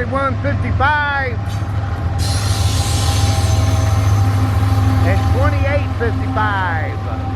41.55 and 28.55.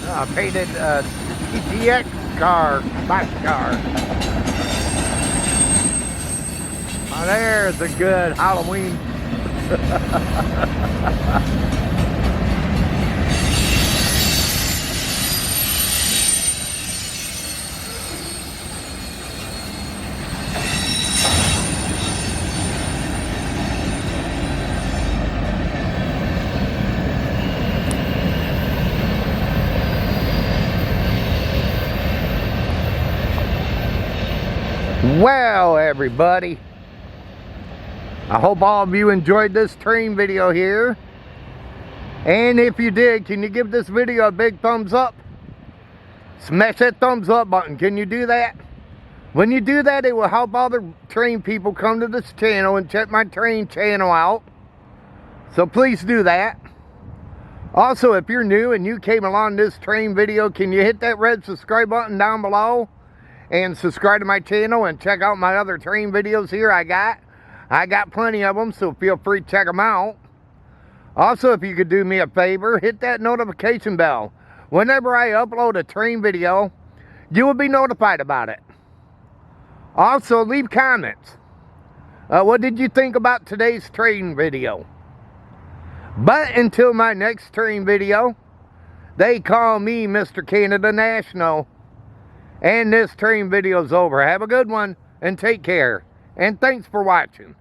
I painted a TTX car, box car. Oh, there's a good Halloween. Well, everybody, I hope all of you enjoyed this train video here. And if you did, can you give this video a big thumbs up? Smash that thumbs up button. Can you do that? When you do that, it will help other train people come to this channel and check my train channel out. So please do that. Also, if you're new and you came along this train video, can you hit that red subscribe button down below? And subscribe to my channel and check out my other train videos here I got plenty of them, so feel free to check them out. Also, if you could do me a favor, hit that notification bell. Whenever I upload a train video, you will be notified about it. Also, leave comments. What did you think about today's train video? But until my next train video, they call me Mr. Canada National. And this train video's over. Have a good one and take care. And thanks for watching.